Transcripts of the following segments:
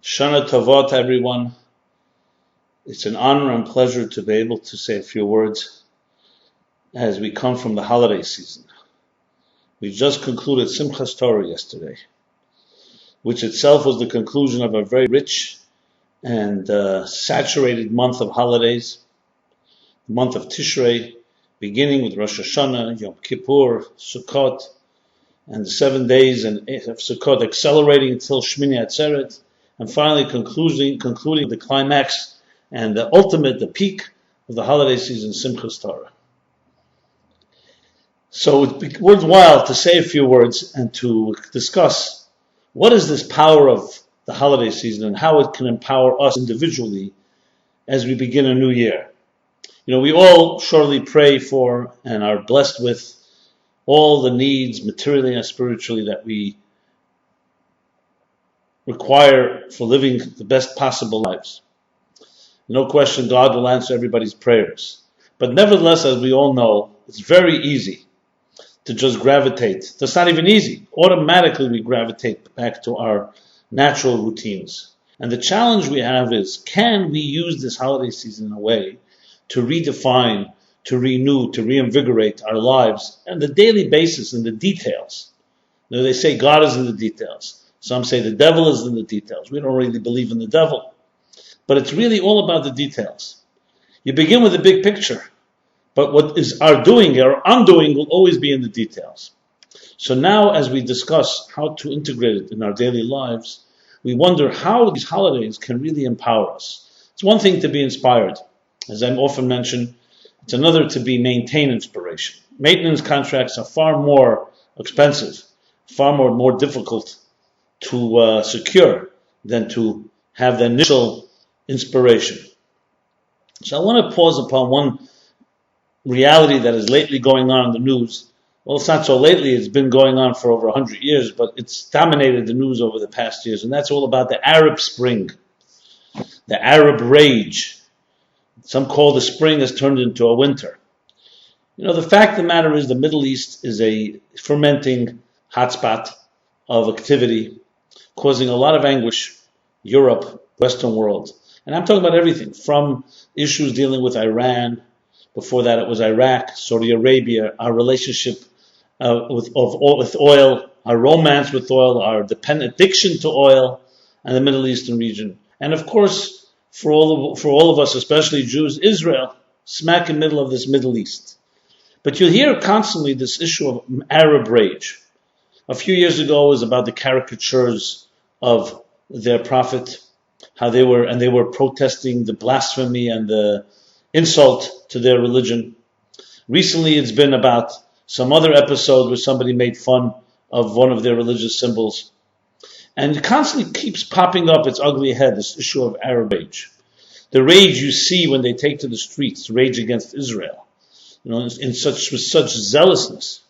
Shana Tavot, everyone. It's an honor and pleasure to be able to say a few words as we come from the holiday season. We just concluded Simchat Torah yesterday, which itself was the conclusion of a very rich and saturated month of holidays, the month of Tishrei, beginning with Rosh Hashanah, Yom Kippur, Sukkot, and the 7 days of Sukkot accelerating until Shmini Atzeret, and finally concluding the climax and the ultimate, the peak of the holiday season, Simchat Torah. So it's worthwhile to say a few words and to discuss what is this power of the holiday season and how it can empower us individually as we begin a new year. You know, we all surely pray for and are blessed with all the needs materially and spiritually that we require for living the best possible lives. No question, God will answer everybody's prayers. But nevertheless, as we all know, it's very easy to just gravitate. That's not even easy. Automatically we gravitate back to our natural routines. And the challenge we have is, can we use this holiday season in a way to redefine, to renew, to reinvigorate our lives on the daily basis in the details? You know, they say God is in the details. Some say the devil is in the details. We don't really believe in the devil. But it's really all about the details. You begin with the big picture, but what is our doing or undoing will always be in the details. So now as we discuss how to integrate it in our daily lives, we wonder how these holidays can really empower us. It's one thing to be inspired. As I often mention, it's another to maintain inspiration. Maintenance contracts are far more expensive, far more difficult to secure than to have the initial inspiration. So I want to pause upon one reality that is lately going on in the news. Well, it's not so lately, it's been going on for over 100 years, but it's dominated the news over the past years, and that's all about the Arab Spring, the Arab rage. Some call the spring has turned into a winter. You know, the fact of the matter is the Middle East is a fermenting hotspot of activity, causing a lot of anguish. Europe, Western world. And I'm talking about everything, from issues dealing with Iran, before that it was Iraq, Saudi Arabia, our relationship with oil, our romance with oil, our addiction to oil, and the Middle Eastern region. And of course, for all of us, especially Jews, Israel, smack in the middle of this Middle East. But you'll hear constantly this issue of Arab rage. A few years ago it was about the caricatures of their prophet, how they were protesting the blasphemy and the insult to their religion. Recently it's been about some other episode where somebody made fun of one of their religious symbols. And it constantly keeps popping up its ugly head, this issue of Arab rage. The rage you see when they take to the streets, rage against Israel, you know, with such zealousness.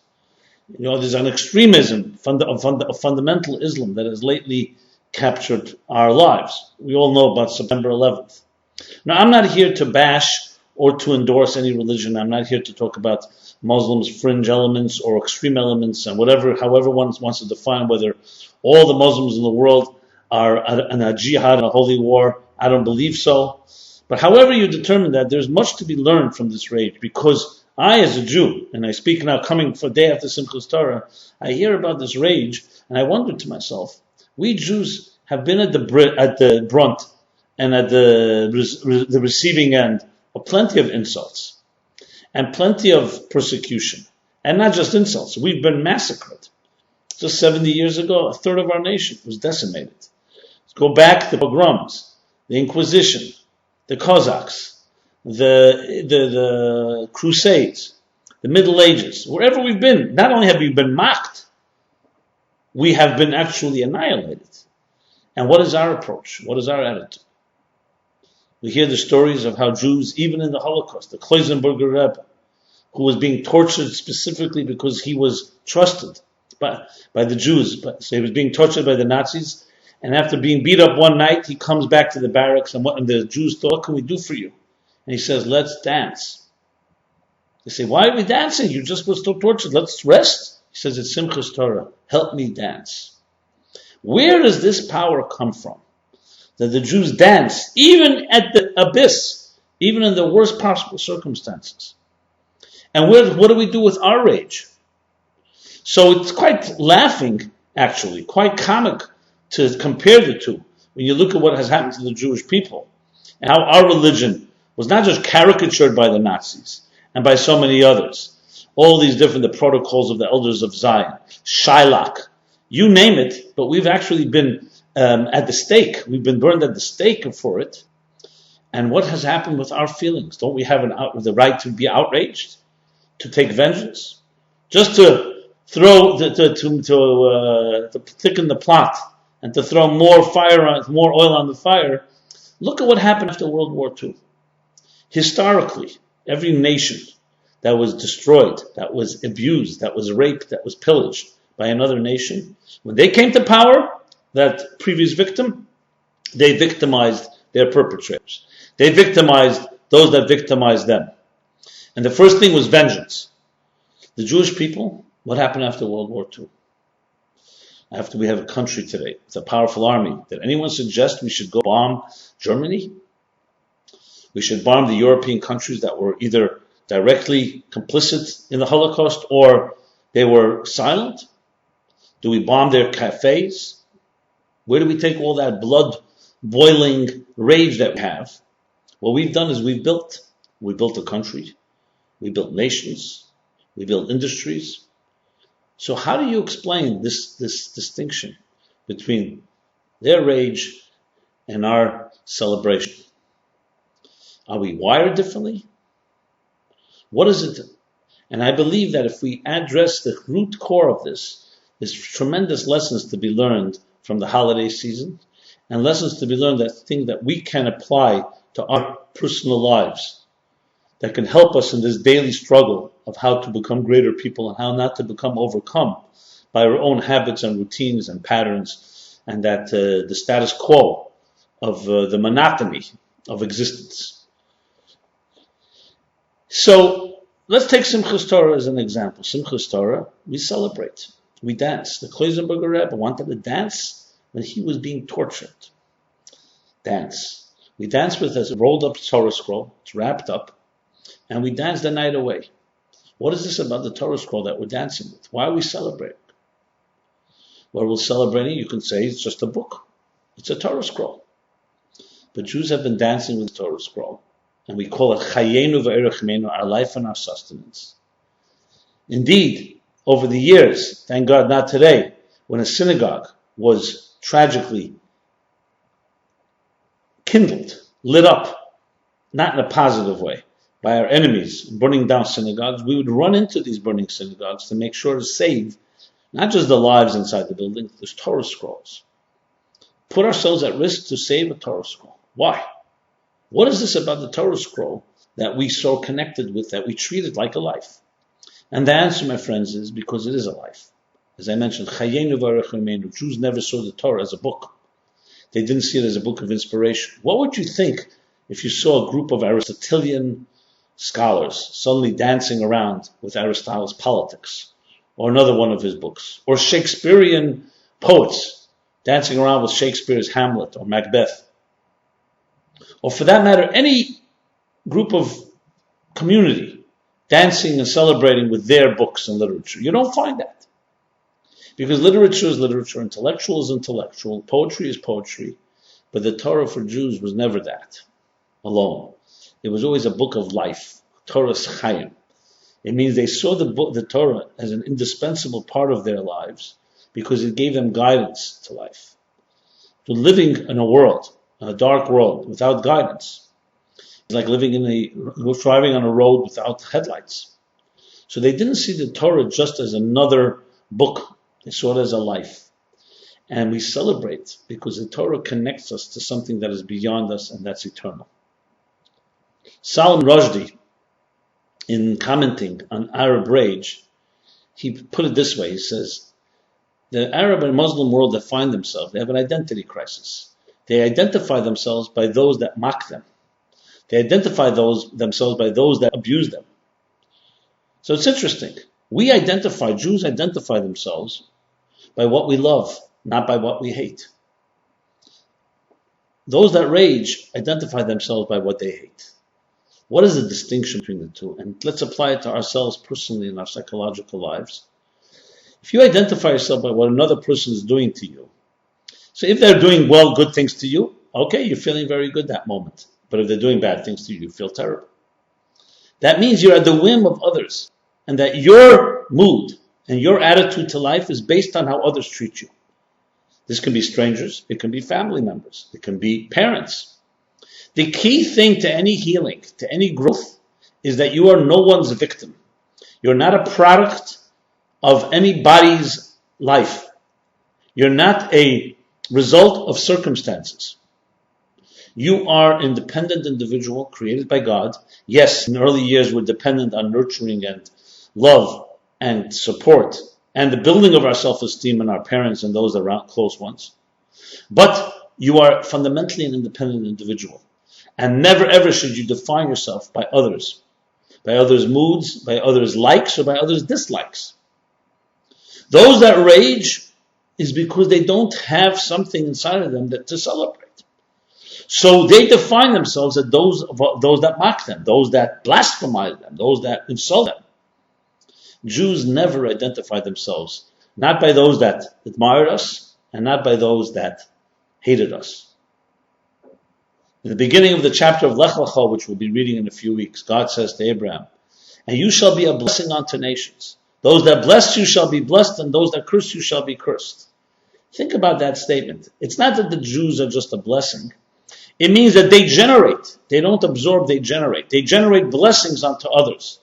You know, there's an extremism of fundamental Islam that has lately captured our lives. We all know about September 11th. Now, I'm not here to bash or to endorse any religion. I'm not here to talk about Muslims' fringe elements or extreme elements and however one wants to define whether all the Muslims in the world are in a jihad, a holy war. I don't believe so. But however you determine that, there's much to be learned from this rage, because I, as a Jew, and I speak now coming for day after Simchat Torah, I hear about this rage and I wonder to myself, we Jews have been at the brunt and at the receiving end of plenty of insults and plenty of persecution. And not just insults, we've been massacred. Just 70 years ago, a third of our nation was decimated. Let's go back to the pogroms, the Inquisition, the Cossacks, the Crusades, the Middle Ages. Wherever we've been, not only have we been mocked, we have been actually annihilated. And what is our approach? What is our attitude? We hear the stories of how Jews, even in the Holocaust, the Kloisenberger Rebbe, who was being tortured specifically because he was trusted by the Jews. So he was being tortured by the Nazis, and after being beat up one night, he comes back to the barracks, and the Jews thought, what can we do for you? And he says, let's dance. They say, why are we dancing? You just were so tortured. Let's rest. He says, it's Simchat Torah. Help me dance. Where does this power come from? that the Jews dance even at the abyss, even in the worst possible circumstances. And what do we do with our rage? So it's quite laughing, actually, quite comic to compare the two. When you look at what has happened to the Jewish people, and how our religion was not just caricatured by the Nazis and by so many others, all these different, the protocols of the elders of Zion, Shylock, you name it, but we've actually been at the stake. We've been burned at the stake for it. And what has happened with our feelings? Don't we have the right to be outraged, to take vengeance, just to throw to thicken the plot and to throw more oil on the fire? Look at what happened after World War II. Historically, every nation that was destroyed, that was abused, that was raped, that was pillaged by another nation, when they came to power, that previous victim, they victimized their perpetrators. They victimized those that victimized them. And the first thing was vengeance. The Jewish people, what happened after World War II? After we have a country today with a powerful army, did anyone suggest we should go bomb Germany? We should bomb the European countries that were either directly complicit in the Holocaust or they were silent? Do we bomb their cafes? Where do we take all that blood-boiling rage that we have? What we've done is we built a country, we built nations, we built industries. So how do you explain this distinction between their rage and our celebration? Are we wired differently? What is it? And I believe that if we address the root core of this, there's tremendous lessons to be learned from the holiday season, and lessons to be learned that we can apply to our personal lives, that can help us in this daily struggle of how to become greater people and how not to become overcome by our own habits and routines and patterns, and that the status quo of the monotony of existence. So let's take Simchat Torah as an example. Simchat Torah, we celebrate, we dance. The Kloisenberger Rebbe wanted to dance when he was being tortured. Dance. We dance with a rolled up Torah scroll, it's wrapped up, and we dance the night away. What is this about the Torah scroll that we're dancing with? Why are we celebrating? Well, we're celebrating, you can say it's just a book. It's a Torah scroll. But Jews have been dancing with the Torah scroll, and we call it Chayenu v'Erechmenu, our life and our sustenance. Indeed, over the years, thank God not today, when a synagogue was tragically kindled, lit up, not in a positive way, by our enemies, burning down synagogues, we would run into these burning synagogues to make sure to save not just the lives inside the building, there's Torah scrolls. Put ourselves at risk to save a Torah scroll. Why? What is this about the Torah scroll that we so connected with, that we treat it like a life? And the answer, my friends, is because it is a life. As I mentioned, Chayenu v'Arechimenu, Jews never saw the Torah as a book. They didn't see it as a book of inspiration. What would you think if you saw a group of Aristotelian scholars suddenly dancing around with Aristotle's Politics, or another one of his books, or Shakespearean poets dancing around with Shakespeare's Hamlet or Macbeth, or for that matter, any group of community dancing and celebrating with their books and literature? You don't find that. Because literature is literature, intellectual is intellectual, poetry is poetry, but the Torah for Jews was never that alone. It was always a book of life, Torah's Chaim. It means they saw the Torah as an indispensable part of their lives because it gave them guidance to life. So living in a world, in a dark world, without guidance, is like driving on a road without headlights. So they didn't see the Torah just as another book. They saw it as a life. And we celebrate because the Torah connects us to something that is beyond us and that's eternal. Salman Rushdie, in commenting on Arab rage, he put it this way. He says, the Arab and Muslim world that find themselves, they have an identity crisis. They identify themselves by those that mock them. They identify themselves by those that abuse them. So it's interesting. Jews identify themselves by what we love, not by what we hate. Those that rage identify themselves by what they hate. What is the distinction between the two? And let's apply it to ourselves personally in our psychological lives. If you identify yourself by what another person is doing to you, so if they're doing good things to you, okay, you're feeling very good that moment. But if they're doing bad things to you, you feel terrible. That means you're at the whim of others, and that your mood and your attitude to life is based on how others treat you. This can be strangers, it can be family members, it can be parents. The key thing to any healing, to any growth, is that you are no one's victim. You're not a product of anybody's life. You're not a result of circumstances. You are an independent individual created by God. Yes, in early years we're dependent on nurturing and love and support and the building of our self-esteem and our parents and those around close ones. But you are fundamentally an independent individual. And never ever should you define yourself by others moods, by others' likes, or by others' dislikes. Those that rage is because they don't have something inside of them to celebrate. So they define themselves as those that mock them, those that blasphemize them, those that insult them. Jews never identify themselves, not by those that admired us, and not by those that hated us. In the beginning of the chapter of Lech Lecha, which we'll be reading in a few weeks, God says to Abraham, "And you shall be a blessing unto nations. Those that bless you shall be blessed, and those that curse you shall be cursed." Think about that statement. It's not that the Jews are just a blessing. It means that they generate. They don't absorb, they generate. They generate blessings onto others.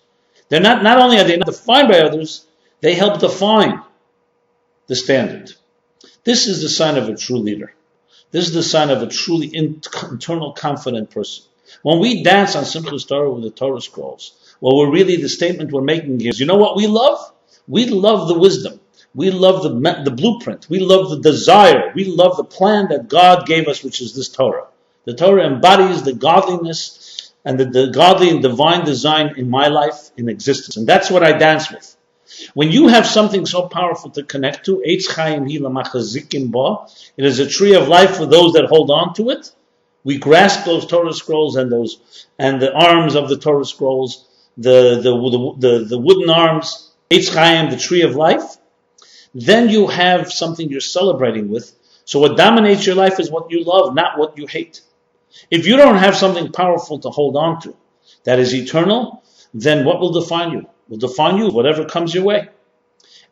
They're not only are they not defined by others, they help define the standard. This is the sign of a true leader. This is the sign of a truly internal confident person. When we dance on Simchat Torah with the Torah scrolls, the statement we're making here is, you know what we love? We love the wisdom. We love the blueprint. We love the desire. We love the plan that God gave us, which is this Torah. The Torah embodies the godliness and the godly and divine design in my life, in existence. And that's what I dance with. When you have something so powerful to connect to, it is a tree of life for those that hold on to it. We grasp those Torah scrolls and the arms of the Torah scrolls, the wooden arms, Eitz Chaim, the tree of life. Then you have something you're celebrating with. So what dominates your life is what you love, not what you hate. If you don't have something powerful to hold on to that is eternal, then what will define you? Will define you whatever comes your way.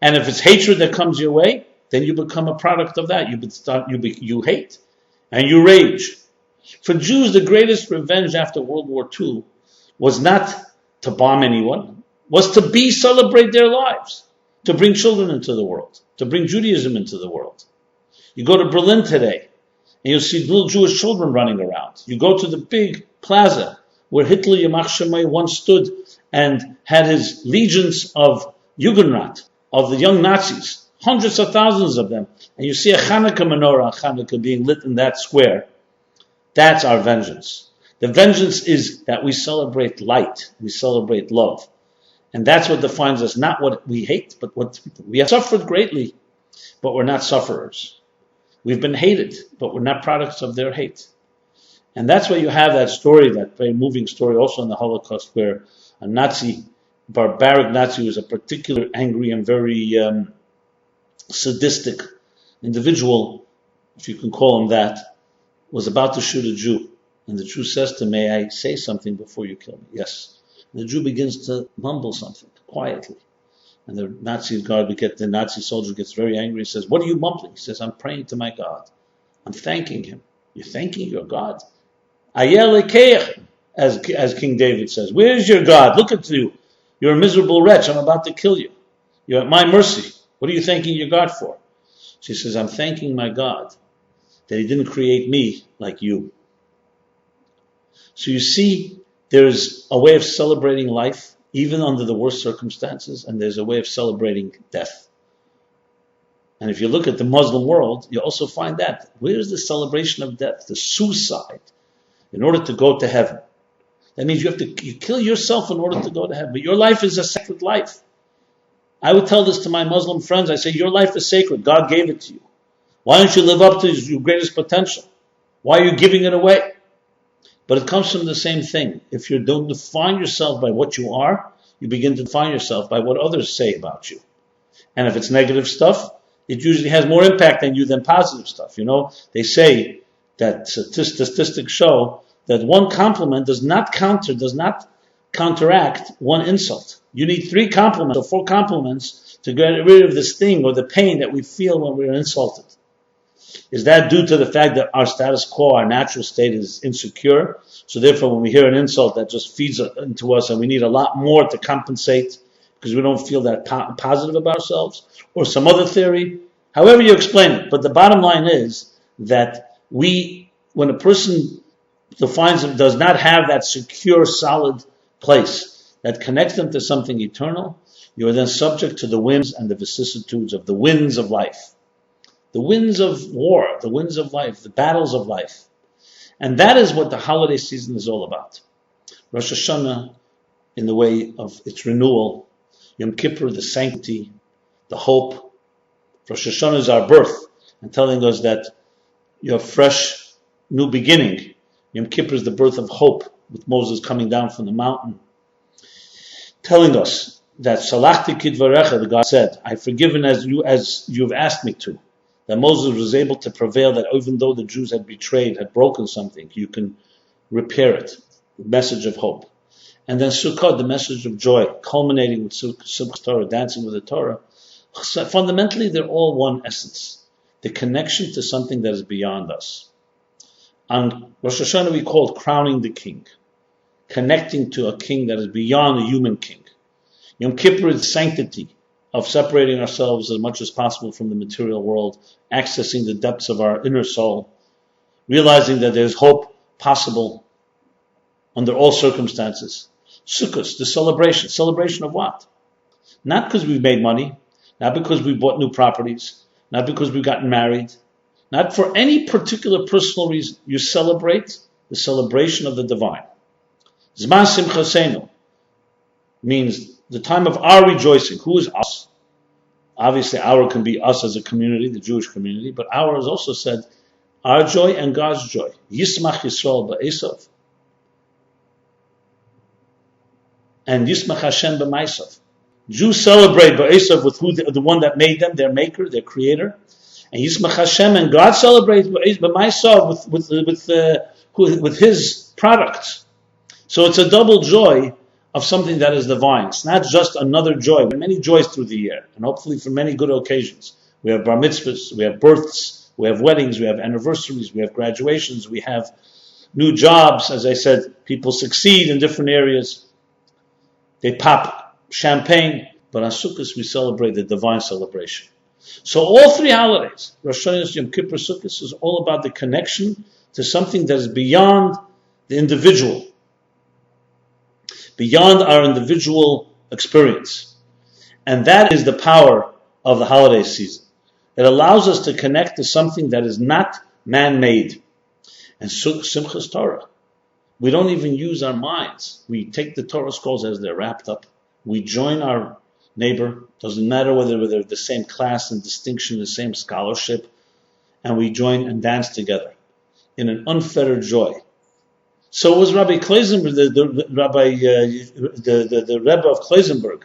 And if it's hatred that comes your way, then you become a product of that. You hate and you rage. For Jews, the greatest revenge after World War II was not to bomb anyone, was to celebrate their lives, to bring children into the world, to bring Judaism into the world. You go to Berlin today, and you'll see little Jewish children running around. You go to the big plaza where Hitler Yamach Shemay once stood and had his legions of Jugendrat, of the young Nazis, hundreds of thousands of them, and you see a Hanukkah menorah, Hanukkah being lit in that square. That's our vengeance. The vengeance is that we celebrate light, we celebrate love. And that's what defines us, not what we hate, but what we have suffered greatly, but we're not sufferers. We've been hated, but we're not products of their hate. And that's why you have that story, that very moving story also in the Holocaust, where a barbaric Nazi who was a particular angry and very sadistic individual, if you can call him that, was about to shoot a Jew. And the Jew says to him, "May I say something before you kill me?" "Yes." And the Jew begins to mumble something quietly. And the Nazi soldier gets very angry and says, "What are you mumbling?" He says, "I'm praying to my God. I'm thanking him." "You're thanking your God?" "Ayel, as King David says, "Where is your God? Look at you. You're a miserable wretch. I'm about to kill you. You're at my mercy. What are you thanking your God for?" She says, "I'm thanking my God that he didn't create me like you." So you see, there's a way of celebrating life, even under the worst circumstances, and there's a way of celebrating death. And if you look at the Muslim world, you also find that. Where's the celebration of death? The suicide, in order to go to heaven. That means you kill yourself in order to go to heaven. But your life is a sacred life. I would tell this to my Muslim friends. I say, your life is sacred. God gave it to you. Why don't you live up to your greatest potential? Why are you giving it away? But it comes from the same thing. If you don't define yourself by what you are, you begin to define yourself by what others say about you. And if it's negative stuff, it usually has more impact on you than positive stuff. They say that statistics show that one compliment does not counteract one insult. You need 3 compliments or 4 compliments to get rid of the sting or the pain that we feel when we're insulted. Is that due to the fact that our status quo, our natural state is insecure? So therefore, when we hear an insult, that just feeds into us and we need a lot more to compensate because we don't feel that positive about ourselves? Or some other theory? However you explain it. But the bottom line is that when a person defines him, does not have that secure, solid place that connects them to something eternal, you are then subject to the whims and the vicissitudes of the winds of life. The winds of war, the winds of life, the battles of life. And that is what the holiday season is all about. Rosh Hashanah, in the way of its renewal. Yom Kippur, the sanctity, the hope. Rosh Hashanah is our birth, and telling us that you have fresh, new beginning. Yom Kippur is the birth of hope, with Moses coming down from the mountain. Telling us that Salachti Kidvarecha, the God said, I've forgiven as you have asked me to. That Moses was able to prevail, that even though the Jews had betrayed, had broken something, you can repair it. The message of hope. And then Sukkot, the message of joy, culminating with Simchat Torah, dancing with the Torah. So fundamentally, they're all one essence. The connection to something that is beyond us. On Rosh Hashanah, we call it crowning the king. Connecting to a king that is beyond a human king. Yom Kippur is sanctity, of separating ourselves as much as possible from the material world, accessing the depths of our inner soul, realizing that there's hope possible under all circumstances. Sukkot, the celebration of what? Not because we've made money, not because we bought new properties, not because we've gotten married, not for any particular personal reason. You celebrate the celebration of the divine. Zman Simchasenu means the time of our rejoicing. Who is us? Obviously, our can be us as a community, the Jewish community, but our is also said, our joy and God's joy. Yismach Yisrael ba'esav. And Yismach Hashem b'maisav. Jews celebrate ba'esav with the one that made them, their maker, their creator. And Yismach Hashem, and God celebrates b'maisav with his product. So it's a double joy of something that is divine. It's not just another joy. We have many joys through the year, and hopefully for many good occasions. We have bar mitzvahs, we have births, we have weddings, we have anniversaries, we have graduations, we have new jobs. As I said, people succeed in different areas. They pop champagne, but on Sukkot we celebrate the divine celebration. So all 3 holidays, Rosh Hashanah, Yom Kippur, Sukkot, is all about the connection to something that is beyond the individual. Beyond our individual experience. And that is the power of the holiday season. It allows us to connect to something that is not man-made. And Simchat Torah. We don't even use our minds. We take the Torah scrolls as they're wrapped up. We join our neighbor. Doesn't matter whether they're the same class and distinction, the same scholarship. And we join and dance together in an unfettered joy. So it was Rabbi Klausenberg, the Rebbe of Klausenberg,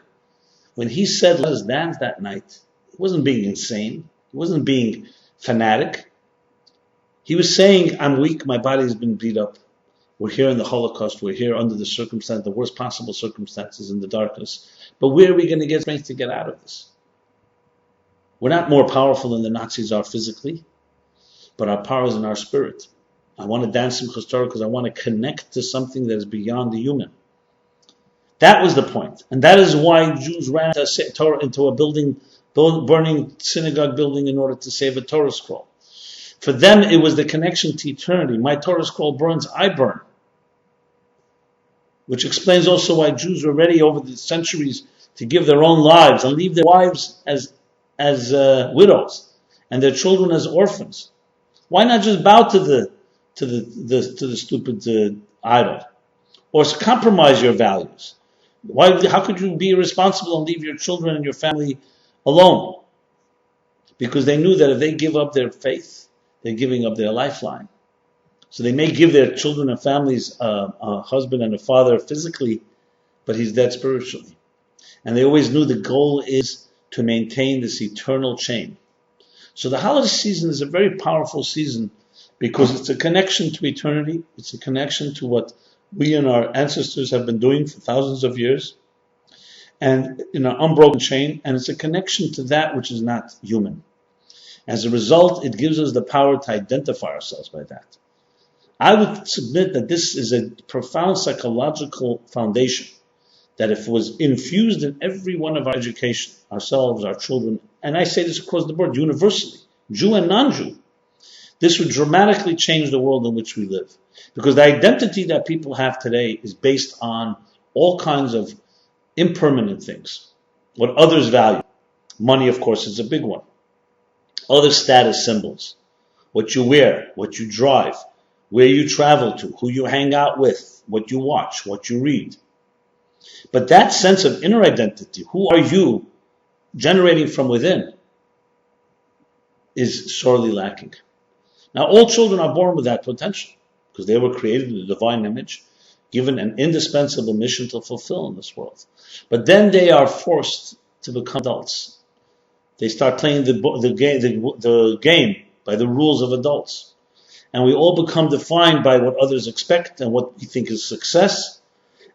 when he said, let us dance that night, he wasn't being insane. He wasn't being fanatic. He was saying, I'm weak, my body has been beat up. We're here in the Holocaust, we're here under the worst possible circumstances in the darkness. But where are we going to get strength to get out of this? We're not more powerful than the Nazis are physically, but our power is in our spirit. I want to dance Simchat Torah because I want to connect to something that is beyond the human. That was the point. And that is why Jews ran into a burning synagogue building in order to save a Torah scroll. For them, it was the connection to eternity. My Torah scroll burns, I burn. Which explains also why Jews were ready over the centuries to give their own lives and leave their wives as widows and their children as orphans. Why not just bow to the stupid idol, or compromise your values? How could you be irresponsible and leave your children and your family alone? Because they knew that if they give up their faith, they're giving up their lifeline. So they may give their children and families a husband and a father physically, but he's dead spiritually. And they always knew the goal is to maintain this eternal chain. So the holiday season is a very powerful season because it's a connection to eternity. It's a connection to what we and our ancestors have been doing for thousands of years, and in an unbroken chain, and it's a connection to that which is not human. As a result, it gives us the power to identify ourselves by that. I would submit that this is a profound psychological foundation, that if it was infused in every one of our education, ourselves, our children, and I say this across the board, universally, Jew and non-Jew, this would dramatically change the world in which we live. Because the identity that people have today is based on all kinds of impermanent things, what others value. Money, of course, is a big one. Other status symbols, what you wear, what you drive, where you travel to, who you hang out with, what you watch, what you read. But that sense of inner identity, who are you, generating from within, is sorely lacking. Now, all children are born with that potential because they were created in the divine image, given an indispensable mission to fulfill in this world. But then they are forced to become adults. They start playing the game by the rules of adults. And we all become defined by what others expect and what we think is success.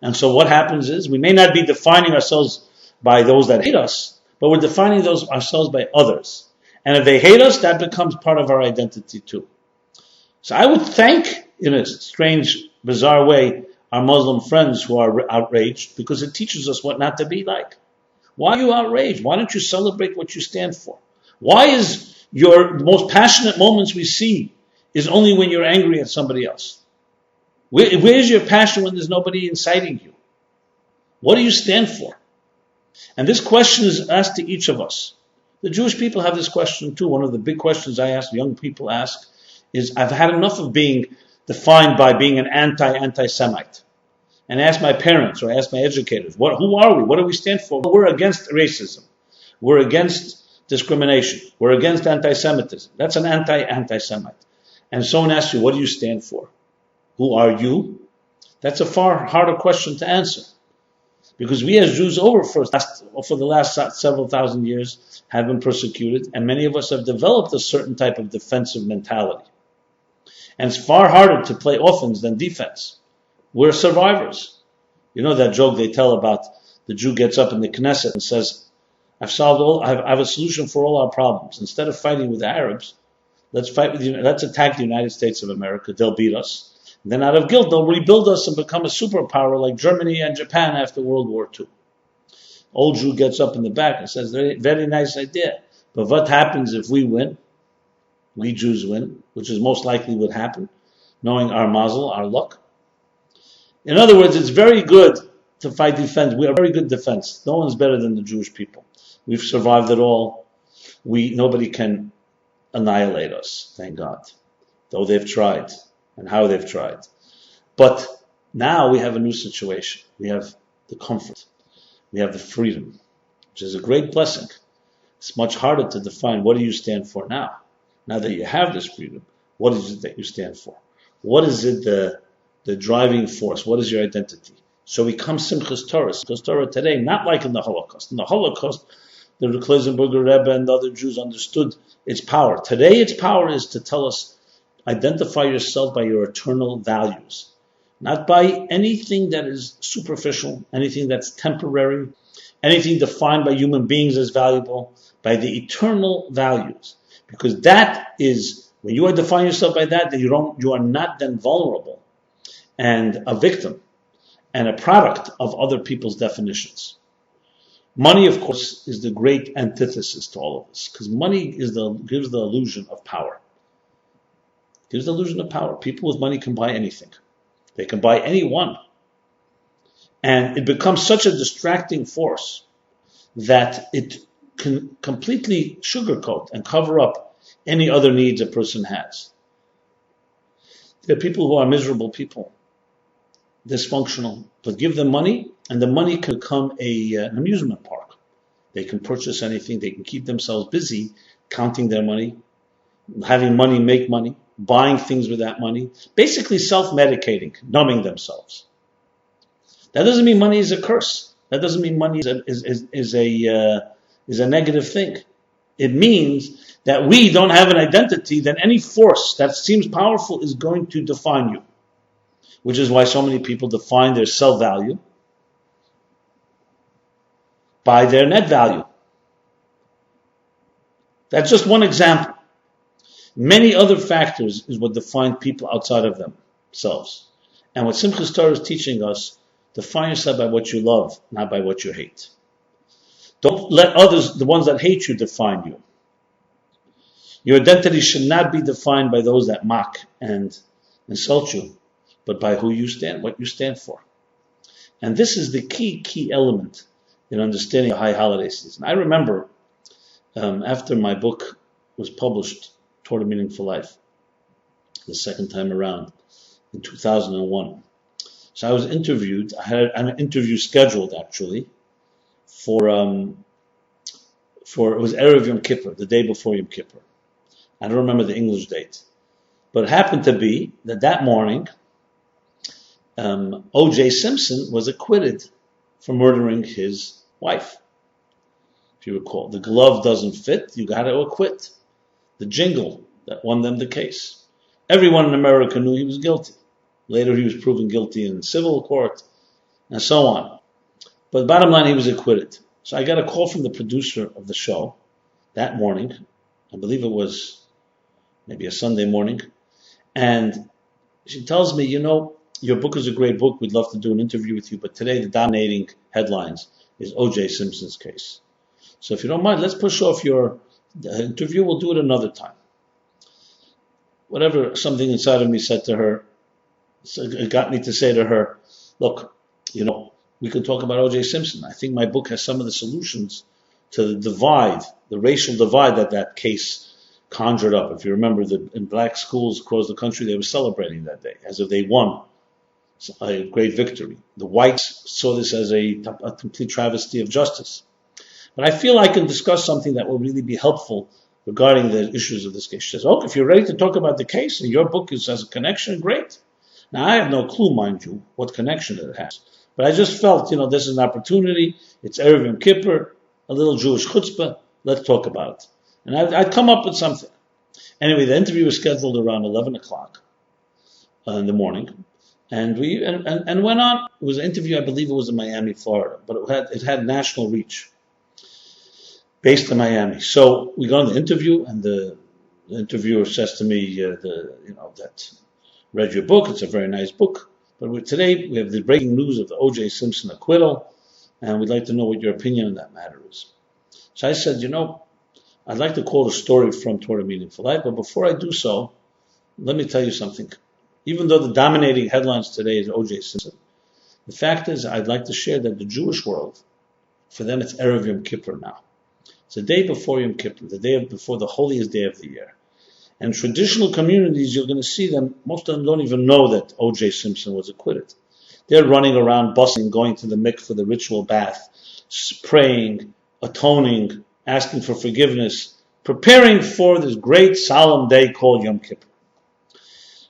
And so what happens is we may not be defining ourselves by those that hate us, but we're defining ourselves by others. And if they hate us, that becomes part of our identity too. So I would thank, in a strange, bizarre way, our Muslim friends who are outraged, because it teaches us what not to be like. Why are you outraged? Why don't you celebrate what you stand for? Why is your most passionate moments we see is only when you're angry at somebody else? Where's your passion when there's nobody inciting you? What do you stand for? And this question is asked to each of us. The Jewish people have this question too. One of the big questions I ask, young people ask, is I've had enough of being defined by being an anti-Semite. And I ask my parents or I ask my educators, who are we? What do we stand for? We're against racism. We're against discrimination. We're against anti-Semitism. That's an anti-Semite. And someone asks you, what do you stand for? Who are you? That's a far harder question to answer. Because we as Jews for the last several thousand years have been persecuted, and many of us have developed a certain type of defensive mentality. And it's far harder to play offense than defense. We're survivors. You know that joke they tell about the Jew gets up in the Knesset and says, I have a solution for all our problems. Instead of fighting with the Arabs, let's attack the United States of America. They'll beat us. And then out of guilt, they'll rebuild us and become a superpower like Germany and Japan after World War II. Old Jew gets up in the back and says, very nice idea. But what happens if we win? We Jews win, which is most likely what happen, knowing our mazel, our luck. In other words, it's very good to fight defense. We are very good defense. No one's better than the Jewish people. We've survived it all. Nobody can annihilate us, thank God. Though they've tried, and how they've tried. But now we have a new situation. We have the comfort. We have the freedom, which is a great blessing. It's much harder to define what do you stand for now. Now that you have this freedom, what is it that you stand for? What is it the driving force? What is your identity? So we come Simchat Torah. Simchat Torah today, not like in the Holocaust. In the Holocaust, the Klausenberger Rebbe and the other Jews understood its power. Today its power is to tell us, identify yourself by your eternal values. Not by anything that is superficial, anything that's temporary, anything defined by human beings as valuable, by the eternal values. Because that is, when you are defining yourself by that, then you are not then vulnerable and a victim and a product of other people's definitions. Money, of course, is the great antithesis to all of this, because money gives the illusion of power. It gives the illusion of power. People with money can buy anything. They can buy anyone. And it becomes such a distracting force that it can completely sugarcoat and cover up any other needs a person has. There are people who are miserable people, dysfunctional, but give them money, and the money can become an amusement park. They can purchase anything. They can keep themselves busy counting their money, having money make money. buying things with that money, basically self-medicating, numbing themselves. That doesn't mean money is a curse. That doesn't mean money is a negative thing. It means that we don't have an identity, then any force that seems powerful is going to define you. Which is why so many people define their self-value by their net value. That's just one example. Many other factors is what define people outside of themselves. And what Simchat Torah is teaching us, define yourself by what you love, not by what you hate. Don't let others, the ones that hate you, define you. Your identity should not be defined by those that mock and insult you, but by who you stand, what you stand for. And this is the key element in understanding the high holiday season. I remember after my book was published, Toward a Meaningful Life, the second time around in 2001. So I was interviewed. I had an interview scheduled actually for it was Erev Yom Kippur, the day before Yom Kippur. I don't remember the English date, but it happened to be that morning, O.J. Simpson was acquitted for murdering his wife. If you recall, the glove doesn't fit, you got to acquit. The jingle that won them the case. Everyone in America knew he was guilty. Later he was proven guilty in civil court, and so on. But bottom line, he was acquitted. So I got a call from the producer of the show that morning. I believe it was maybe a Sunday morning. And she tells me, your book is a great book. We'd love to do an interview with you. But today the dominating headlines is O.J. Simpson's case. So if you don't mind, let's push off your interview. We'll do it another time. Whatever something inside of me said to her, it got me to say to her, look, we could talk about O.J. Simpson. I think my book has some of the solutions to the divide, the racial divide that case conjured up. If you remember, in black schools across the country, they were celebrating that day as if they won a great victory. The whites saw this as a complete travesty of justice. But I feel I can discuss something that will really be helpful regarding the issues of this case. She says, if you're ready to talk about the case and your book has a connection, great. Now, I have no clue, mind you, what connection it has. But I just felt, this is an opportunity. It's Erev Yom Kippur, a little Jewish chutzpah. Let's talk about it. And I'd come up with something. Anyway, the interview was scheduled around 11 o'clock in the morning. And we went on. It was an interview, I believe it was in Miami, Florida. But it had national reach based in Miami. So we go on the interview, and the interviewer says to me, that read your book. It's a very nice book. But today we have the breaking news of the O.J. Simpson acquittal, and we'd like to know what your opinion on that matter is. So I said, I'd like to quote a story from Toward a Meaningful Life, but before I do so, let me tell you something. Even though the dominating headlines today is O.J. Simpson, the fact is I'd like to share that the Jewish world, for them it's Erev Yom Kippur now. It's the day before Yom Kippur, the day before the holiest day of the year. And traditional communities, you're going to see them, most of them don't even know that O.J. Simpson was acquitted. They're running around, busting, going to the mikveh for the ritual bath, praying, atoning, asking for forgiveness, preparing for this great solemn day called Yom Kippur.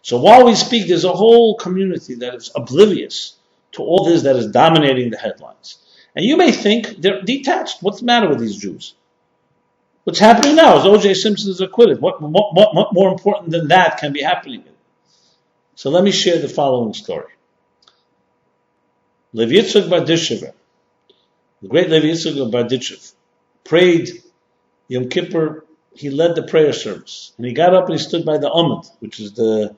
So while we speak, there's a whole community that is oblivious to all this that is dominating the headlines. And you may think they're detached. What's the matter with these Jews? What's happening now is O.J. Simpson is acquitted. What more important than that can be happening? So let me share the following story. Levi Yitzchak Bardishev, the great Levi Yitzchak Bardishev, prayed Yom Kippur. He led the prayer service. And he got up and he stood by the Amud, which is the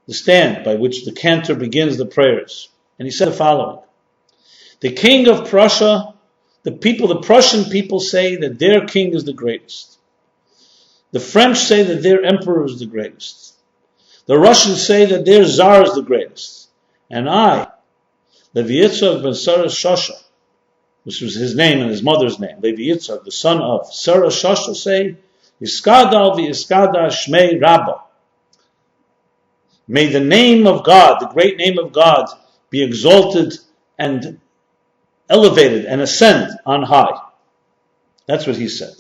stand by which the cantor begins the prayers. And he said the following. The king of Prussia, the Prussian people say that their king is the greatest. The French say that their emperor is the greatest. The Russians say that their czar is the greatest. And I, Levi Yitzchak ben Sarah Shosha, which was his name and his mother's name, Levi Yitzchak, the son of Sarah Shosha, say, Yiskadal v'yiskada shmei Rabba. May the name of God, the great name of God, be exalted and elevated and ascend on high. That's what he said.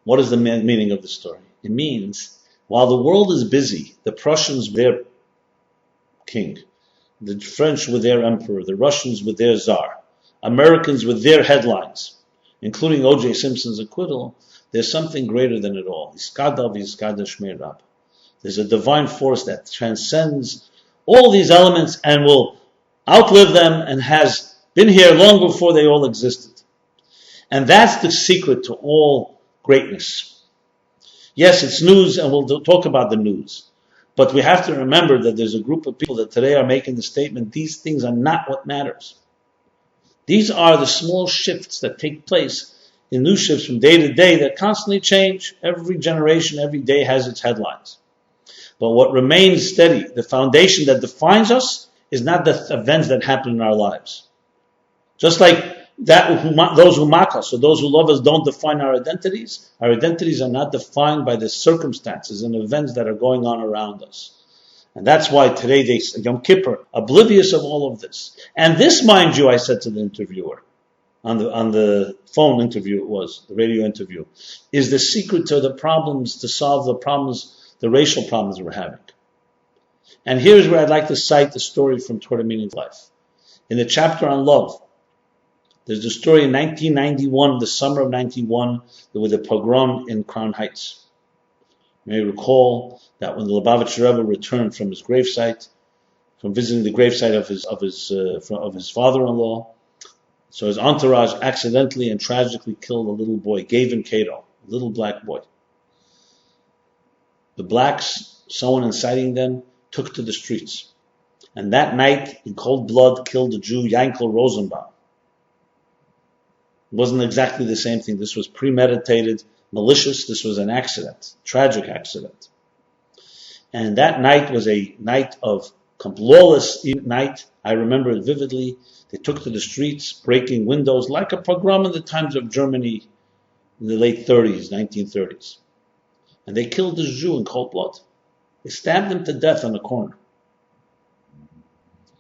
What is the meaning of the story? It means, while the world is busy, the Prussians with their king, the French with their emperor, the Russians with their czar, Americans with their headlines, including O.J. Simpson's acquittal, there's something greater than it all. There's a divine force that transcends all these elements and will outlive them and has been here long before they all existed. And that's the secret to all greatness. Yes, it's news, and we'll talk about the news. But we have to remember that there's a group of people that today are making the statement, these things are not what matters. These are the small shifts that take place in news shifts from day to day that constantly change. Every generation, every day has its headlines. But what remains steady, the foundation that defines us, is not the events that happen in our lives. Just like those who mock us or those who love us don't define our identities. Our identities are not defined by the circumstances and events that are going on around us. And that's why today they say Yom Kippur, oblivious of all of this. And this, mind you, I said to the interviewer, on the phone interview it was, the radio interview, is the secret to the problems, to solve the problems, the racial problems we're having. And here's where I'd like to cite the story from Torah Meaning Life. In the chapter on love, there's a story in 1991, the summer of 91, there was a pogrom in Crown Heights. You may recall that when the Lubavitcher Rebbe returned from his gravesite, from visiting the gravesite of his father-in-law, so his entourage accidentally and tragically killed a little boy, Gavin Cato, a little black boy. The blacks, someone inciting them, took to the streets. And that night, in cold blood, killed the Jew Yankel Rosenbaum. It wasn't exactly the same thing. This was premeditated, malicious. This was an accident, tragic accident. And that night was a night of lawless night. I remember it vividly. They took to the streets, breaking windows like a pogrom in the times of Germany in the late 30s, 1930s. And they killed this Jew in cold blood. They stabbed him to death on the corner.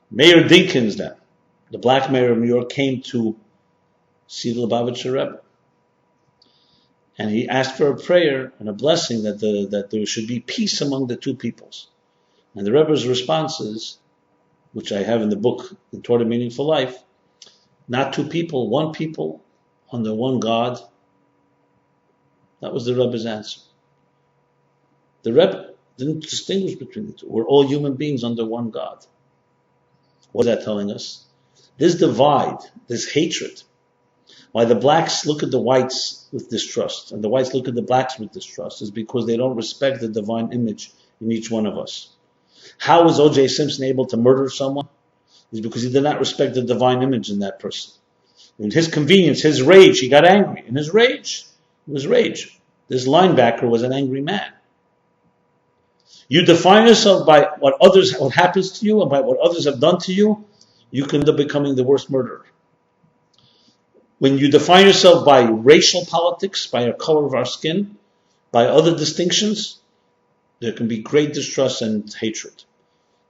Mayor Dinkins then, the black mayor of New York, came to see the Lubavitcher Rebbe. And he asked for a prayer and a blessing that there should be peace among the two peoples. And the Rebbe's response is, which I have in the book, The Torah Meaning for Life, not two people, one people, under one God. That was the Rebbe's answer. The Rebbe didn't distinguish between the two. We're all human beings under one God. What is that telling us? This divide, this hatred, why the blacks look at the whites with distrust and the whites look at the blacks with distrust, is because they don't respect the divine image in each one of us. How was O.J. Simpson able to murder someone? It's because he did not respect the divine image in that person. In his convenience, his rage, he got angry. In his rage, it was rage. This linebacker was an angry man. You define yourself by what happens to you and by what others have done to you, you can end up becoming the worst murderer. When you define yourself by racial politics, by the color of our skin, by other distinctions, there can be great distrust and hatred.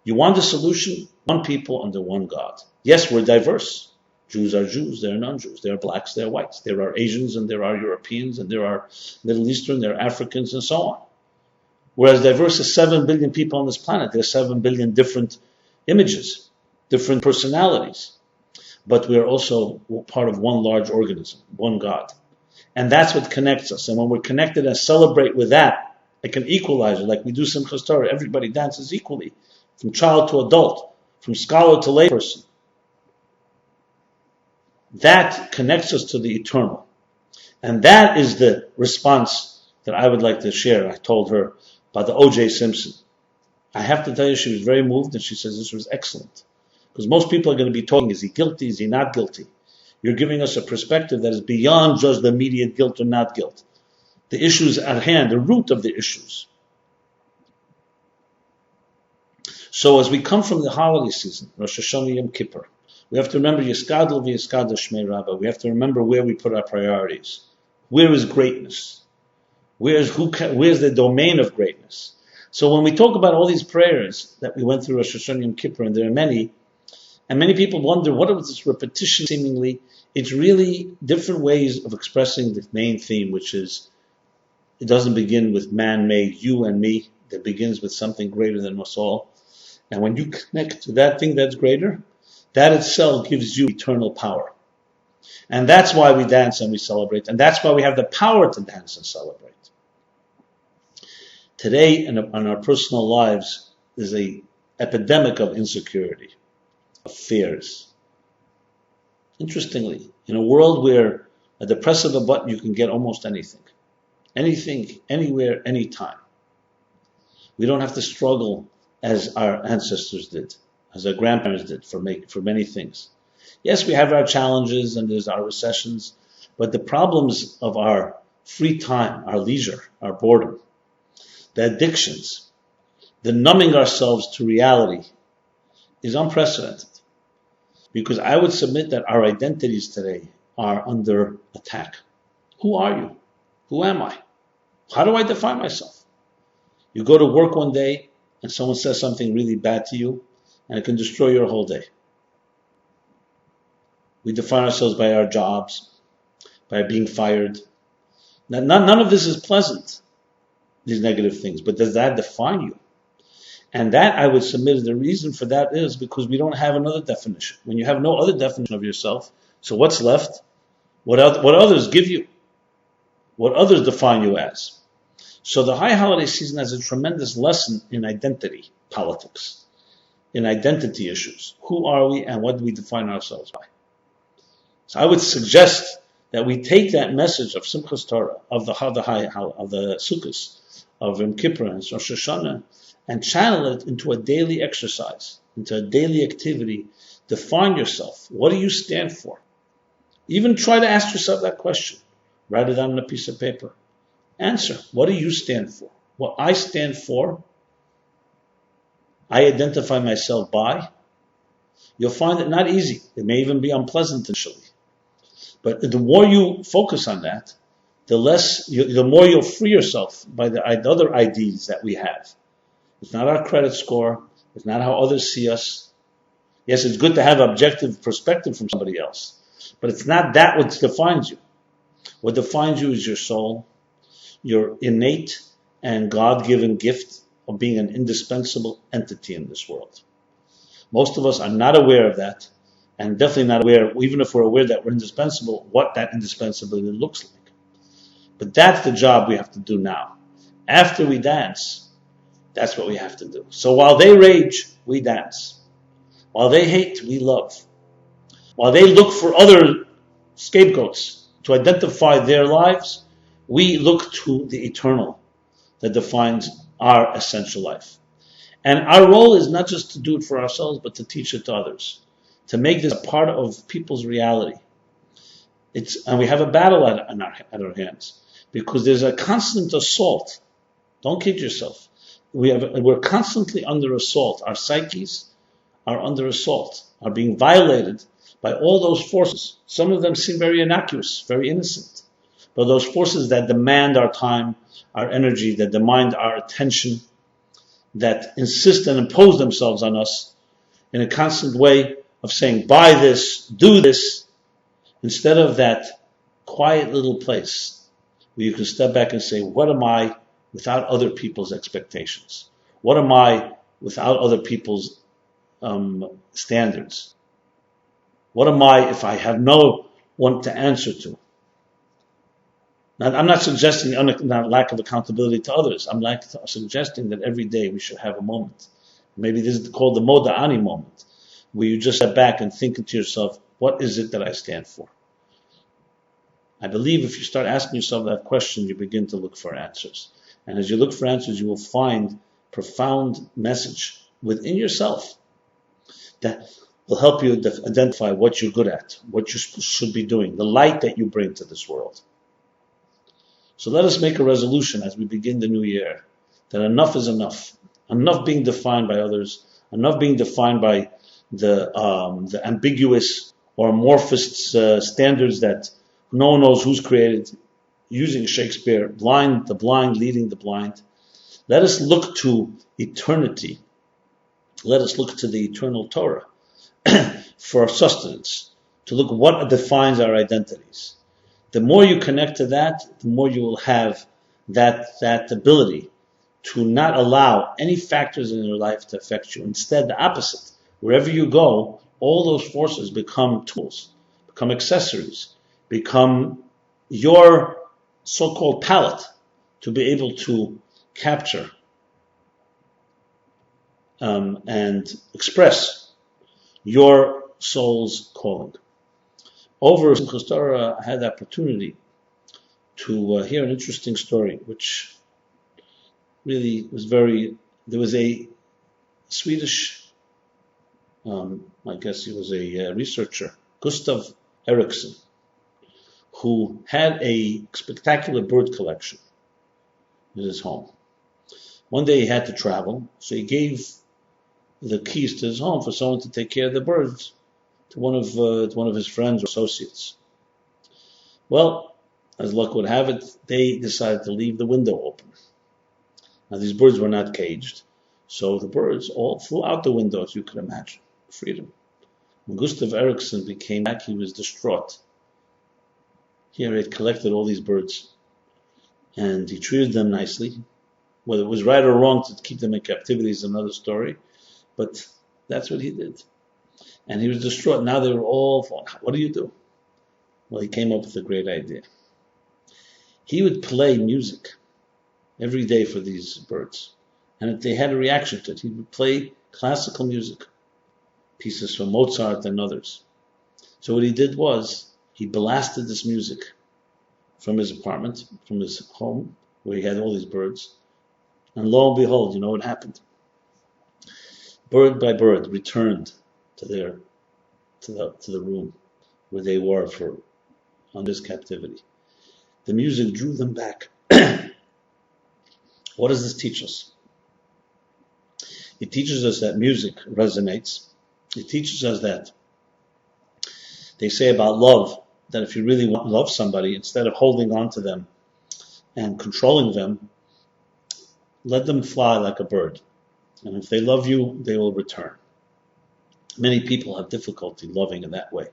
You want a solution? One people under one God. Yes, we're diverse. Jews are Jews, there are non-Jews. There are blacks, there are whites. There are Asians and there are Europeans and there are Middle Eastern, there are Africans and so on. Whereas diverse is 7 billion people on this planet. There are 7 billion different images, different personalities. But we are also part of one large organism, one God. And that's what connects us. And when we're connected and celebrate with that, like an equalizer, like we do Simchat Torah, everybody dances equally, from child to adult, from scholar to layperson. That connects us to the eternal. And that is the response that I would like to share. I told her about the O.J. Simpson. I have to tell you, she was very moved, and she says this was excellent. Because most people are going to be talking, is he guilty, is he not guilty? You're giving us a perspective that is beyond just the immediate guilt or not guilt. The issues at hand, the root of the issues. So as we come from the holiday season, Rosh Hashanah Yom Kippur, we have to remember Yiskadl v'Yiskadl Shmei Rabbah. We have to remember where we put our priorities. Where is greatness? Where's the domain of greatness? So when we talk about all these prayers that we went through Rosh Hashanah Yom Kippur, and there are many, and many people wonder, what is this repetition seemingly? It's really different ways of expressing the main theme, which is It doesn't begin with man-made, you and me. It begins with something greater than us all. And when you connect to that thing that's greater, that itself gives you eternal power. And that's why we dance and we celebrate. And that's why we have the power to dance and celebrate. Today, in our personal lives, there's an epidemic of insecurity, of fears. Interestingly, in a world where at the press of a button you can get almost anything, anywhere, anytime. We don't have to struggle as our ancestors did, as our grandparents did for many things. Yes, we have our challenges and there's our recessions, but the problems of our free time, our leisure, our boredom, the addictions, the numbing ourselves to reality is unprecedented. Because I would submit that our identities today are under attack. Who are you? Who am I? How do I define myself? You go to work one day and someone says something really bad to you and it can destroy your whole day. We define ourselves by our jobs, by being fired. Now, none of this is pleasant, these negative things, but does that define you? And that, I would submit, the reason for that is because we don't have another definition. When you have no other definition of yourself, so what's left? What others give you? What others define you as? So the high holiday season has a tremendous lesson in identity politics, in identity issues. Who are we and what do we define ourselves by? So I would suggest that we take that message of Simchat Torah, of the Sukkos, of Yom Kippur and Rosh Hashanah, and channel it into a daily exercise, into a daily activity. Define yourself. What do you stand for? Even try to ask yourself that question. Write it down on a piece of paper. Answer. What do you stand for? What I stand for, I identify myself by. You'll find it not easy. It may even be unpleasant initially. But the more you focus on that, the more you'll free yourself by the other IDs that we have. It's not our credit score. It's not how others see us. Yes, it's good to have objective perspective from somebody else. But it's not that what defines you. What defines you is your soul, your innate and God-given gift of being an indispensable entity in this world. Most of us are not aware of that, and definitely not aware, even if we're aware that we're indispensable, what that indispensability looks like. But that's the job we have to do now. After we dance, that's what we have to do. So while they rage, we dance. While they hate, we love. While they look for other scapegoats to identify their lives, we look to the eternal that defines our essential life. And our role is not just to do it for ourselves, but to teach it to others, to make this a part of people's reality. And we have a battle at our hands, because there's a constant assault. Don't kid yourself. We're constantly under assault. Our psyches are under assault, are being violated by all those forces. Some of them seem very innocuous, very innocent. But those forces that demand our time, our energy, that demand our attention, that insist and impose themselves on us in a constant way of saying, buy this, do this, instead of that quiet little place where you can step back and say, what am I without other people's expectations? What am I without other people's standards? What am I if I have no one to answer to? Now, I'm not suggesting lack of accountability to others. I'm suggesting that every day we should have a moment. Maybe this is called the Moda Ani moment, where you just step back and think to yourself, what is it that I stand for? I believe if you start asking yourself that question, you begin to look for answers. And as you look for answers, you will find profound message within yourself that will help you identify what you're good at, what you should be doing, the light that you bring to this world. So let us make a resolution as we begin the new year that enough is enough. Enough being defined by others, enough being defined by the ambiguous or amorphous standards that no one knows who's created, using Shakespeare, the blind leading the blind. Let us look to eternity. Let us look to the eternal Torah for sustenance, to look what defines our identities. The more you connect to that, the more you will have that ability to not allow any factors in your life to affect you. Instead, the opposite. Wherever you go, all those forces become tools, become accessories, become your so-called palette to be able to capture and express your soul's calling. Over Simchat Torah, I had the opportunity to hear an interesting story, which really was there was a Swedish, I guess he was a researcher, Gustav Eriksson, who had a spectacular bird collection in his home. One day he had to travel, so he gave the keys to his home for someone to take care of the birds to one of his friends or associates. Well, as luck would have it, they decided to leave the window open. Now these birds were not caged, so the birds all flew out the window, as you can imagine. Freedom. When Gustav Eriksson came back, he was distraught. He had collected all these birds, and he treated them nicely. Whether it was right or wrong to keep them in captivity is another story, but that's what he did. And he was distraught. Now they were all, what do you do? Well, he came up with a great idea. He would play music every day for these birds. And if they had a reaction to it, he would play classical music, pieces from Mozart and others. So what he did was, he blasted this music from his apartment, from his home, where he had all these birds. And lo and behold, you know what happened? Bird by bird returned to the room where they were under his captivity. The music drew them back. What does this teach us? It teaches us that music resonates. It teaches us that they say about love, that if you really want to love somebody, instead of holding on to them and controlling them, let them fly like a bird. And if they love you, they will return. Many people have difficulty loving in that way.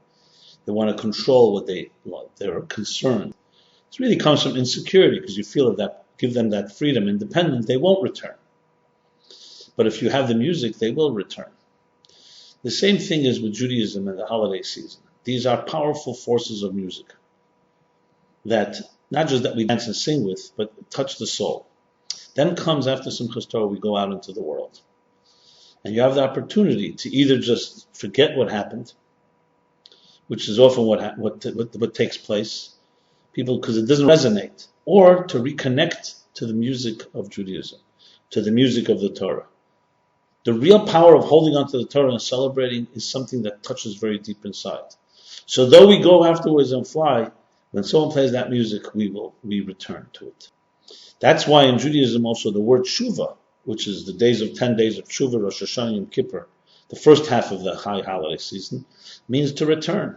They want to control what they love. They're concerned. It really comes from insecurity, because you feel that give them that freedom, independence, they won't return. But if you have the music, they will return. The same thing is with Judaism and the holiday season. These are powerful forces of music that not just that we dance and sing with, but touch the soul. Then comes, after Simchat Torah, we go out into the world. And you have the opportunity to either just forget what happened, which is often what takes place, because it doesn't resonate, or to reconnect to the music of Judaism, to the music of the Torah. The real power of holding on to the Torah and celebrating is something that touches very deep inside. So though we go afterwards and fly, when someone plays that music, we return to it. That's why in Judaism also the word Shuvah, which is the 10 days of Shuvah, Rosh Hashanah, Yom Kippur, the first half of the high holiday season, means to return.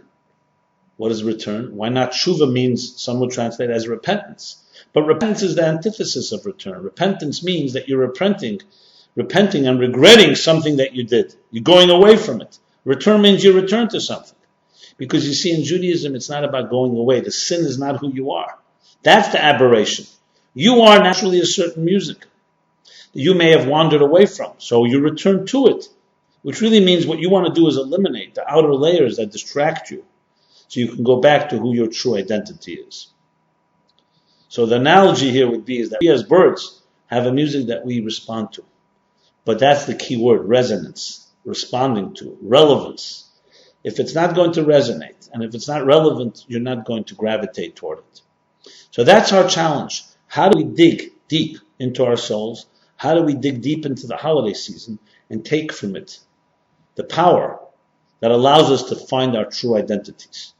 What is return? Why not? Shuvah means, some would translate as repentance. But repentance is the antithesis of return. Repentance means that you're repenting and regretting something that you did. You're going away from it. Return means you return to something. Because you see, in Judaism, it's not about going away. The sin is not who you are. That's the aberration. You are naturally a certain music that you may have wandered away from. So you return to it, which really means what you want to do is eliminate the outer layers that distract you, so you can go back to who your true identity is. So the analogy here would be is that we as birds have a music that we respond to. But that's the key word, resonance, responding to, relevance. If it's not going to resonate, and if it's not relevant, you're not going to gravitate toward it. So that's our challenge. How do we dig deep into our souls? How do we dig deep into the holiday season and take from it the power that allows us to find our true identities?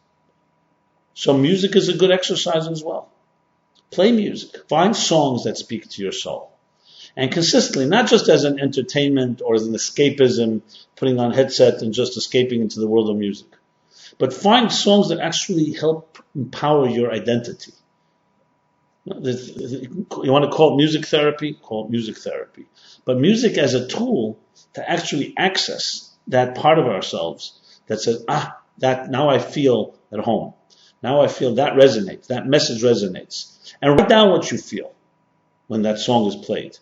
So music is a good exercise as well. Play music. Find songs that speak to your soul. And consistently, not just as an entertainment or as an escapism, putting on headset and just escaping into the world of music. But find songs that actually help empower your identity. You want to call it music therapy? Call it music therapy. But music as a tool to actually access that part of ourselves that says, that now I feel at home. Now I feel that resonates. That message resonates. And write down what you feel. when that song is played?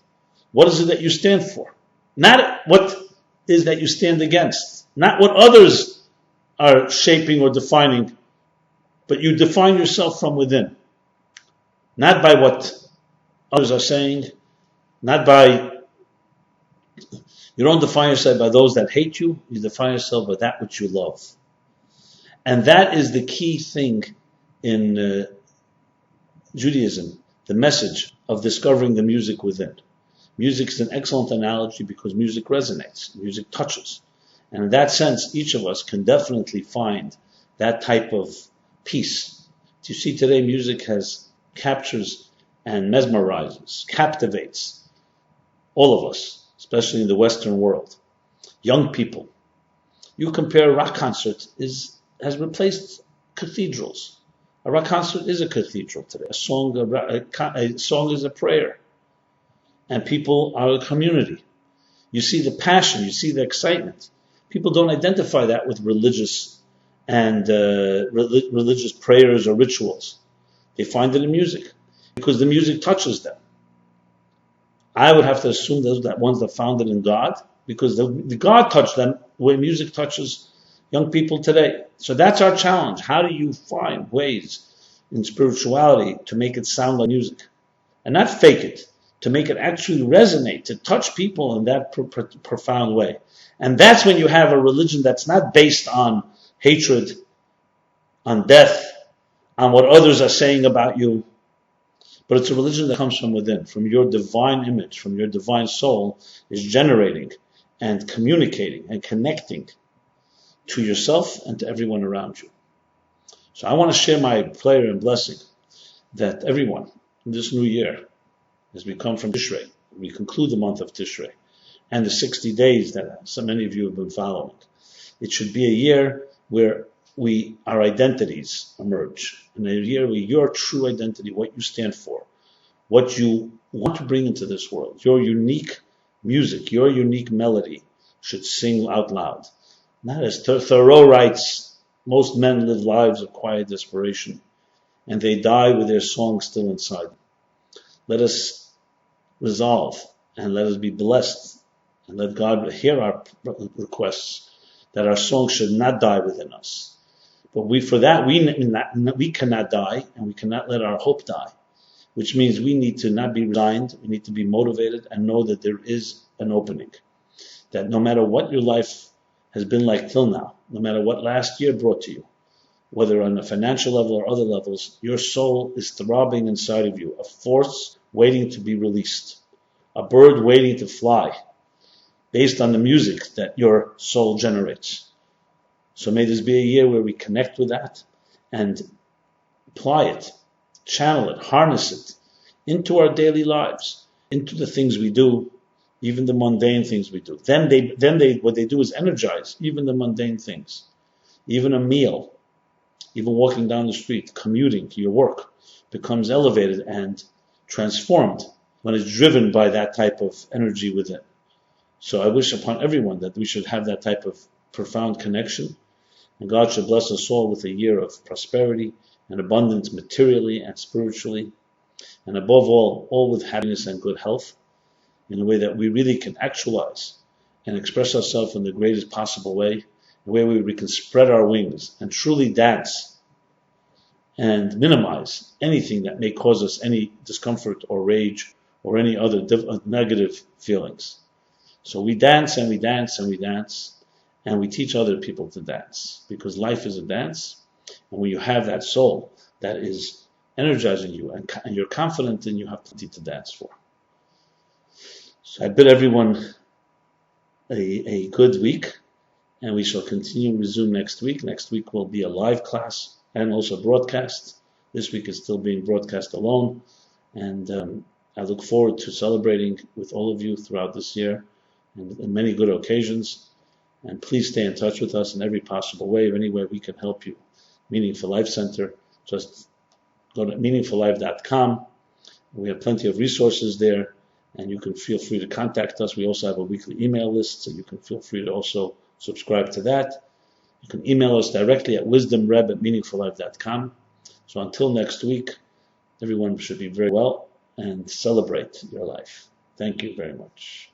What is it that you stand for? Not what is that you stand against. Not what others are shaping or defining, but you define yourself from within. Not by what others are saying, not by, you don't define yourself by those that hate you, you define yourself by that which you love. And that is the key thing in Judaism, the message of discovering the music within. Music is an excellent analogy because music resonates, music touches. And in that sense, each of us can definitely find that type of peace. You see, today music captures and mesmerizes, captivates all of us, especially in the Western world. Young people. You compare a rock concert has replaced cathedrals. A rock concert is a cathedral today. A song is a prayer. And people are a community. You see the passion, you see the excitement. People don't identify that with religious and religious prayers or rituals. They find it in music because the music touches them. I would have to assume those that ones that found it in God, because the God touched them the way music touches young people today. So that's our challenge. How do you find ways in spirituality to make it sound like music? And not fake it, to make it actually resonate, to touch people in that profound way. And that's when you have a religion that's not based on hatred, on death, on what others are saying about you, but it's a religion that comes from within, from your divine image, from your divine soul, is generating and communicating and connecting to yourself and to everyone around you. So I want to share my prayer and blessing that everyone in this new year, as we come from Tishrei, we conclude the month of Tishrei, and the 60 days that so many of you have been following, it should be a year where our identities emerge. And a year where your true identity, what you stand for, what you want to bring into this world, your unique music, your unique melody should sing out loud. Not as Thoreau writes, most men live lives of quiet desperation, and they die with their song still inside them. Let us resolve and let us be blessed and let God hear our requests that our song should not die within us. But we cannot die, and we cannot let our hope die, which means we need to not be resigned, we need to be motivated and know that there is an opening. That no matter what your life has been like till now, no matter what last year brought to you, whether on a financial level or other levels, your soul is throbbing inside of you, a force waiting to be released, a bird waiting to fly, based on the music that your soul generates. So may this be a year where we connect with that and apply it, channel it, harness it into our daily lives, into the things we do, even the mundane things we do. Then what they do is energize even the mundane things, even a meal, even walking down the street, commuting to your work becomes elevated and transformed when it's driven by that type of energy within. So I wish upon everyone that we should have that type of profound connection, and God should bless us all with a year of prosperity and abundance materially and spiritually, and above all with happiness and good health, in a way that we really can actualize and express ourselves in the greatest possible way, a way where we can spread our wings and truly dance and minimize anything that may cause us any discomfort or rage or any other negative feelings. So we dance and we dance and we dance, and we teach other people to dance, because life is a dance. And when you have that soul that is energizing you and you're confident, then you have plenty to dance for. So I bid everyone a good week, and we shall continue resume next week. Next week will be a live class and also broadcast. This week is still being broadcast alone, and I look forward to celebrating with all of you throughout this year and many good occasions. And please stay in touch with us in every possible way, or any way we can help you. Meaningful Life Center, just go to meaningfullife.com. We have plenty of resources there, and you can feel free to contact us. We also have a weekly email list, so you can feel free to also subscribe to that. You can email us directly at wisdomreb@meaningfullife.com. So until next week, everyone should be very well, and celebrate your life. Thank you very much.